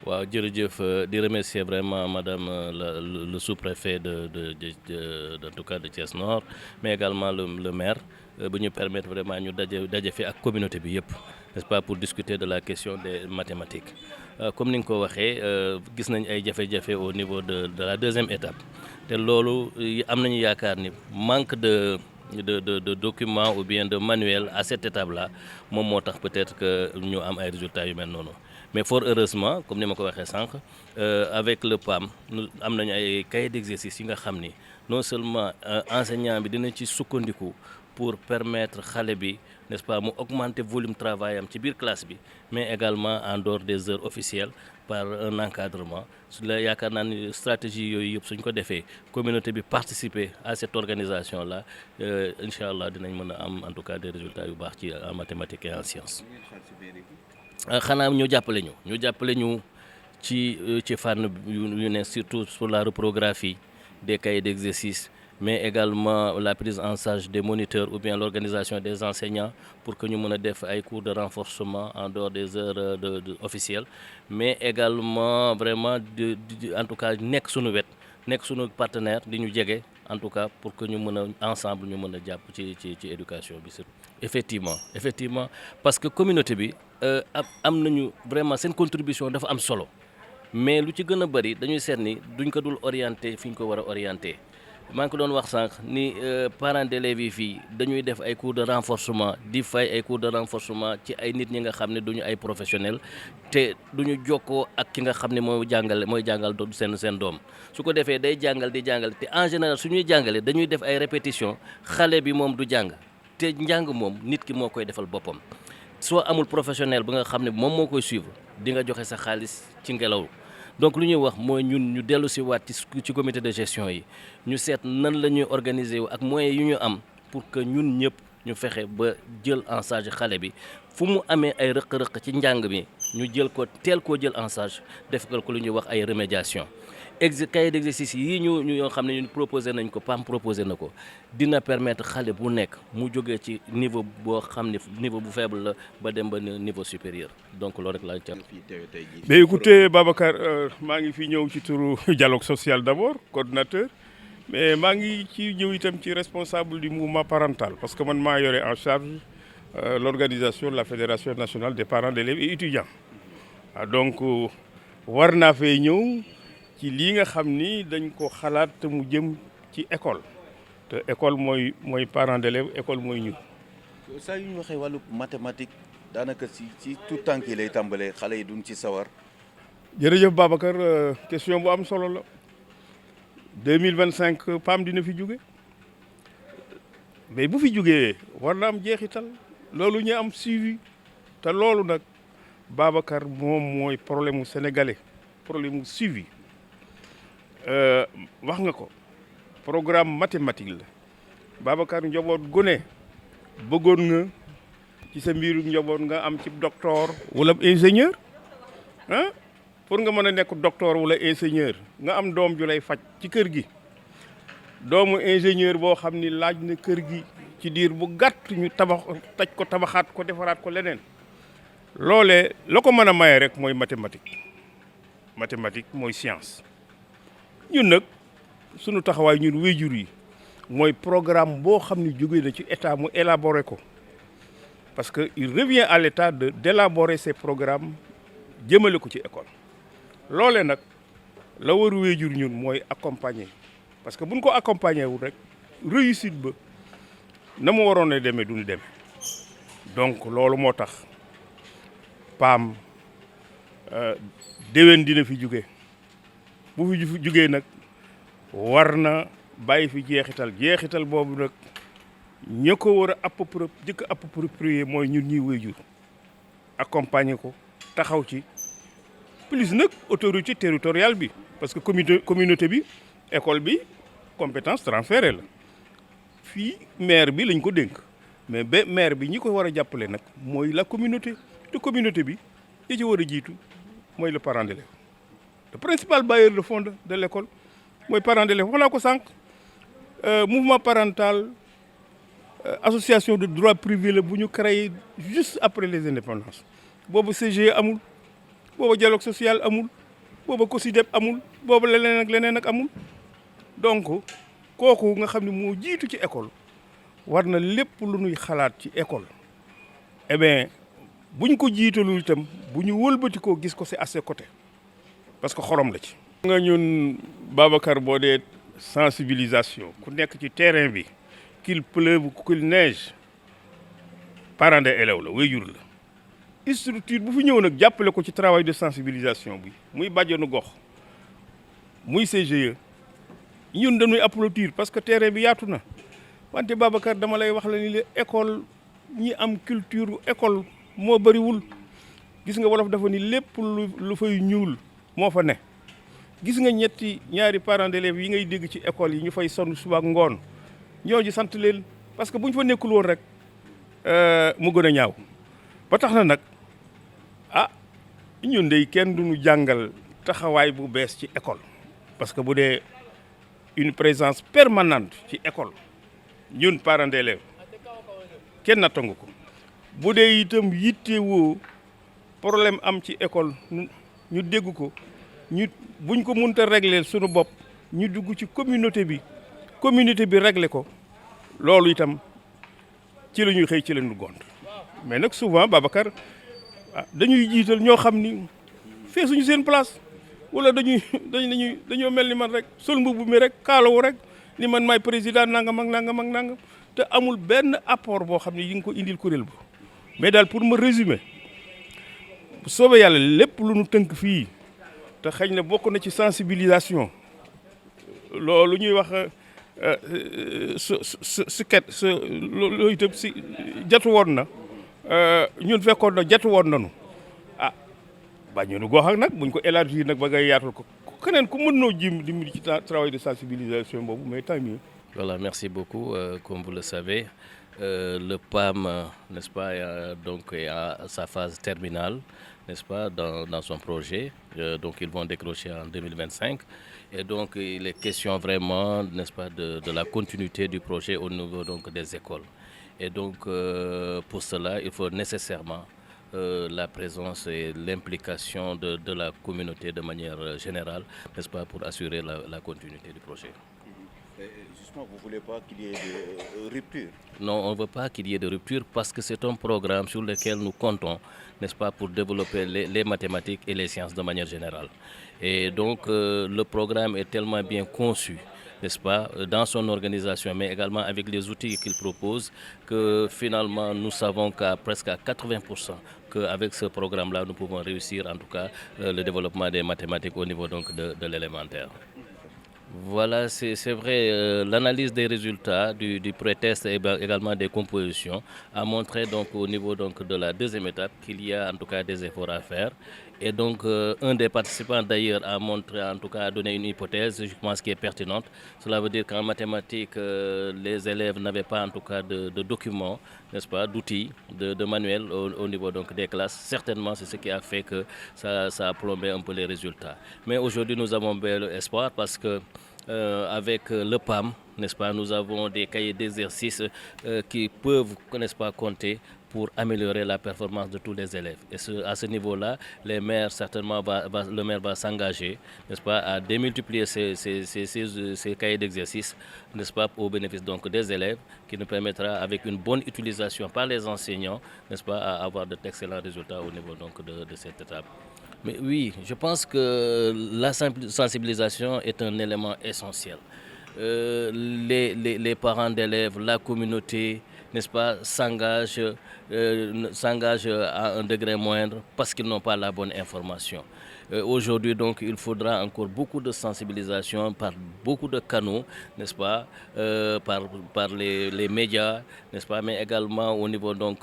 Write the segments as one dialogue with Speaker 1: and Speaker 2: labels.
Speaker 1: waaw jërëjëf di remercier vraiment madame le sous-préfet en tout cas de Thiès Nord mais également le maire bu ñu permettre vraiment ñu daje fi ak communauté bi yëpp n'est-ce pas pour discuter de la question des mathématiques comme ni nga ko waxee gis nañ ay jafe-jafe au niveau de la deuxième étape te loolu am nañu yaakaar ni manque de documents ou bien de manuels à cette étape là moom moo tax peut-être que ñu am ay résultats yu mel noonu. Mais fort heureusement comme ni ma ko waxee sànq avec le PAM nu am nañu ay cahier d'exercice yi nga xam ni non seulement enseignant bi dina ci sukkandiku pour permettre xale bi n'est-ce pas mu augmenter volume travail am ci biir classe bi mais également en dehors des heures officielles par un encadrement su la yaakaar naa ni stratégie yooyu yëpp suñ ko defee communauté bi participer à cette organisation là incha allah dinañ mën a am en tout cas des résultats yu baax ci en mathématiques et en sciences. xanaa ñu jàppale ñu ci fànn yu ne surtout sur la reprographie des cahiers d'exercice mais également la prise en charge des moniteurs ou bien l'organisation des enseignants pour que ñu mën a def ay cours de renforcement en dehors des heures officielles mais également vraiment en tout cas nekk suñu wet nekk suñu partenaire di ñu jege en tout cas pour que ñu mën a ensemble ñu mën a jàpp ci éducation bi surtout effectivement parce que communauté bi am nañu vraiment seen contribution dafa am solo mais lu ci gën a bari dañuy seet ni duñ ko dul orienté fi ñu ko war a orienté maa ngi ko doon wax sànq ni parents d'élèves yi fii dañuy def ay cours de renforcement di fay ay cours de renforcement ci ay nit ñi nga xam ne duñu ay professionnels te duñu jokkoo ak ki nga xam ne mooy jàngal seen doom su ko defee day jàngal di jàngal te en général su ñuy jàngalee dañuy def ay répétition xale bi moom du jàng te njàng moom nit ki moo koy defal boppam soo amul professionnel ba nga xam ne moom moo koy suivre di nga joxe sa xaalis ci ngelaw. Donc lu ñuy wax mooy ñun ñu dellu si waat ci comité de gestion yi ñu seet nan la ñuy organiser wu ak moyens yu ñu am pour que ñun ñëpp ñu fexe ba jël en charge xale bi fu mu amee ay rëq-rëq ci njàng mi ñu jël ko teel koo jël en charge defal ko lu ñuy wax ay remédiation cahier d'exercice yi ñu yoo xam ne ñu proposé nañ ko PAM proposé na ko dina permettre xale bu nekk mu jógee ci niveau boo xam ne niveau bu faible la ba dem ba niveau supérieur donc loolu rek laa ca.
Speaker 2: mais écoutez Babacar maa ngi fi ñëw ci turu dialogue social d'abord coordinateur mais maa ngi ci ñëw itam ci responsable du mouvement parental parce que man maa yore en charge l'organisation de la fédération nationale des parents d'élèves et étudiants donc war naa fee ñëw. ci lii nga xam ni dañ ko xalaat te mu jëm ci école te école mooy parents d'élèves école mooy ñun.
Speaker 3: saa yu ñu waxee wàllu mathématique daanaka ci tout tànk yi lay tàmbalee xale yi duñ ci sawar.
Speaker 2: jërëjëf Babacar question bu am solo la 2025 PAM dina fi jóge mais bu fi jógee war na am jeexital loolu ñu am suivi te loolu nag Babacar moom mooy problème mu sénégalais problème mu suivi. wax nga ko programme mathématique la Babacar njaboot gune bëggoon nga ci sa mbiru njaboot nga am ci docteur wala ingénieur pour nga mën a nekk docteur wala ingénieur nga am doom ju lay faj ci kër gi doomu ingénieur boo xam ni laaj na kër gi ci diir bu gàtt ñu tabaxaat ko defaraat ko leneen loolee la ko mën a maye rek mooy mathématique mooy science. ñun nag sunu taxawaay ñun waajur yi mooy programme boo xam ne jóge na ci état mu élaborer ko parce que il revient à l'état d'élaborer ces programmes jëmale ko ci école loolee nag la war waajur ñun mooy accompagner parce que buñ ko accompagner wul rek réussite ba na mu waroon a demee duñu demee donc loolu moo tax PAM déwén dina fi jóge bu fi jugee nag war na bàyyi fi jeexital boobu nag ña ko war a approprier mooy ñun ñuy waajur accompagner ko taxaw ci plus nag autorité territoriale bi parce que communauté bi école bi compétence transférée la fii maire bi lañ ko dénk mais ba maire bi ñi ko war a jàppale nag mooy la communauté te communauté bi li ci war a jiitu mooy le parent d'élève. Le principal bailleur de fonds de l'école mooy parents d'élèves wax naa ko sànq mouvement parental association de droit privé la bu ñu créé juste après les indépendances boobu CGE amul booba dialogue social amul booba COSYDEP amul booba leneen ak amul donc kooku nga xam ne moo jiitu ci école war na lépp lu nuy xalaat ci école eh bien buñ ko jiitalul itam bu ñu wëlbati koo gis ko c'est à ses côtés parce que xorom la ci. nga ñun Babacar boo dee sensibilisation ku nekk ci terrain bi qu'il pleuve qu'il neige parents d'élèves la waajur la structure bu fi ñëw nag jàppale ko ci travail de sensibilisation bi muy bàjjenu gox muy CGE ñun dañuy applaudir parce que terrain bi yaatu na wante Babacar dama lay wax la ni école ñi am culture école moo bëriwul gis nga wolof dafa ni lépp lu fay ñuul moo fa ne gis nga ñaari parents d'élèves yi ngay dégg ci école yi ñu fay sonn suba ak ngoon ñooñu sant leen parce que bu ñu fa nekkul woon rek mu gën a ñaaw ba tax na nag ñun dey kenn duñu jàngal taxawaay bu bees ci école parce que bu dee une présence permanente ci école ñun parents d'élèves kenn nattangu ko bu dee itam yittewoo problème am ci école ñu dégg ko buñ ko mënta régler suñu bopp ñu dugg ci communauté bi régler ko loolu itam ci la ñuy xëy ci la ñu gont mais nag souvent Babacar dañuy jiital ñoo xam ni feesuñu seen place wala dañoo mel ni man rek sol mbubb mi rek kaalawu rek ni man maay président nangam te amul benn apport boo xam ne yi nga ko indil kuréel bu mais daal pour me résumer bu soobee yàlla lépp lu nu tënk fii te xëy na bokk na ci sensibilisation loolu ñuy wax loolu itam si jatu woon na ñun fekkoon na jatu woon nañu bàjjenu gox ak nag buñ ko élargir nag ba ngay yaatal ko keneen ku mën noo jim dimbali ci travail de sensibilisation boobu mais tant mieux.
Speaker 1: Voilà, merci beaucoup. Comme vous le savez, le PAM, n'est-ce pas, donc est à sa phase terminale, n'est-ce pas, dans son projet. Donc ils vont décrocher en 2025. Et donc il est question vraiment, n'est-ce pas, de la continuité du projet au niveau donc des écoles. Et donc pour cela, il faut nécessairement la présence et l'implication de la communauté de manière générale, n'est-ce pas, pour assurer la continuité du projet.
Speaker 3: Justement, vous ne voulez pas qu'il y ait de rupture?
Speaker 1: Non, on ne veut pas qu'il y ait de rupture parce que c'est un programme sur lequel nous comptons, n'est-ce pas, pour développer les mathématiques et les sciences de manière générale. Et donc, le programme est tellement bien conçu, n'est-ce pas, dans son organisation, mais également avec les outils qu'il propose, que finalement, nous savons qu'à presque à 80%, qu'avec ce programme-là, nous pouvons réussir, en tout cas, le développement des mathématiques au niveau donc de l'élémentaire. Voilà, c'est vrai, l'analyse des résultats du pré-test et également des compositions a montré donc au niveau donc de la deuxième étape qu'il y a en tout cas des efforts à faire. Et donc un des participants d'ailleurs a montré, en tout cas a donné une hypothèse, je pense, qui est pertinente. Cela veut dire qu'en mathématiques, les élèves n'avaient pas en tout cas de documents, n'est-ce pas, d'outils, de manuels au niveau donc des classes. Certainement, c'est ce qui a fait que ça a plombé un peu les résultats. Mais aujourd'hui, nous avons bel espoir parce que avec le PAM, n'est-ce pas, nous avons des cahiers d'exercices qui peuvent, n'est-ce pas, compter pour améliorer la performance de tous les élèves. Et à ce niveau-là, les maires, certainement, le maire va s'engager, n'est-ce pas, à démultiplier ces cahiers d'exercices, n'est-ce pas, au bénéfice donc des élèves, qui nous permettra, avec une bonne utilisation par les enseignants, n'est-ce pas, à avoir d'excellents résultats au niveau donc de cette étape. Mais oui, je pense que la sensibilisation est un élément essentiel. Les parents d'élèves, la communauté, n'est-ce pas, s'engagent à un degré moindre parce qu'ils n'ont pas la bonne information. Aujourd'hui, donc, il faudra encore beaucoup de sensibilisation par beaucoup de canaux, n'est-ce pas, par les médias, n'est-ce pas, mais également au niveau, donc,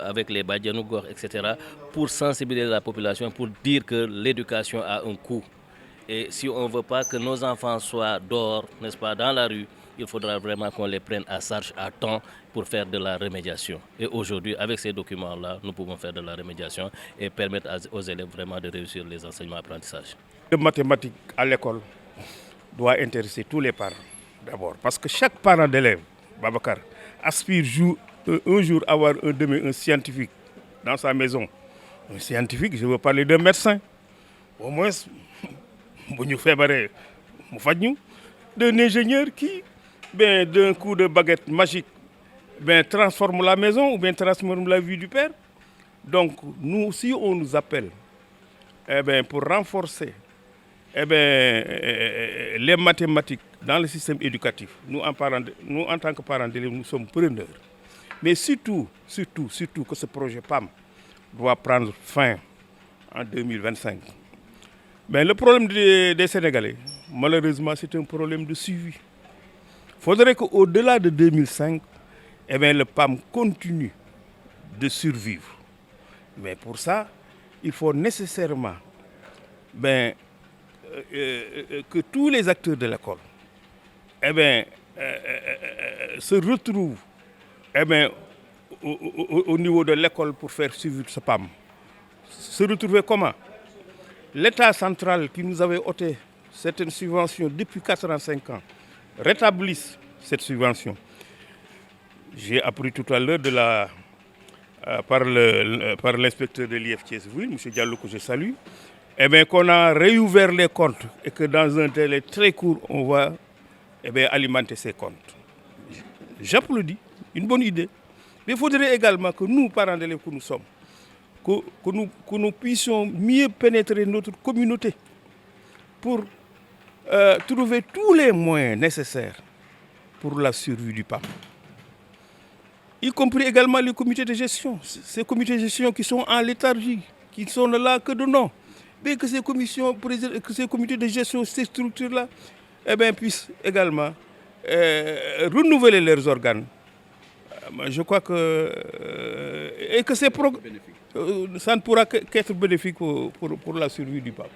Speaker 1: avec les Badianougor, etc., pour sensibiliser la population, pour dire que l'éducation a un coût. Et si on ne veut pas que nos enfants soient dehors, n'est-ce pas, dans la rue, il faudra vraiment qu'on les prenne à charge à temps pour faire de la remédiation. Et aujourd'hui, avec ces documents-là, nous pouvons faire de la remédiation et permettre aux élèves vraiment de réussir les enseignements apprentissages.
Speaker 2: Les mathématiques à l'école doit intéresser tous les parents d'abord. Parce que chaque parent d'élève, Babacar, aspire un jour à avoir un scientifique dans sa maison Un scientifique, je veux parler d'un médecin. Au moins, d'un ingénieur qui, d'un coup de baguette magique, transforme la maison ou bien transforme la vie du père. Donc, nous aussi, on nous appelle pour renforcer les mathématiques dans le système éducatif. Nous, en tant que parents d'élèves, nous sommes preneurs. Mais surtout que ce projet PAM doit prendre fin en 2025. Le problème des Sénégalais, malheureusement, c'est un problème de suivi. Il faudrait qu'au-delà de 2005, le PAM continue de survivre. Mais pour ça, il faut nécessairement que tous les acteurs de l'école se retrouvent au niveau de l'école pour faire suivre ce PAM. Se retrouver comment? L'État central qui nous avait ôté certaines subventions depuis 85 ans rétablisse cette subvention. J'ai appris tout à l'heure par l'inspecteur de l'IFTSV, M. Diallo, que je salue, qu'on a réouvert les comptes et que dans un délai très court, on va alimenter ces comptes. J'applaudis, une bonne idée. Mais il faudrait également que nous, parents d'élèves que nous sommes, que nous puissions mieux pénétrer notre communauté pour trouver tous les moyens nécessaires pour la survie du PAM. Y compris également les comités de gestion. Ces comités de gestion qui sont en léthargie, qui sont là que de nom. Mais que ces comités de gestion, ces structures-là, puissent également renouveler leurs organes. Je crois que ça ne pourra qu'être bénéfique pour la survie du PAM.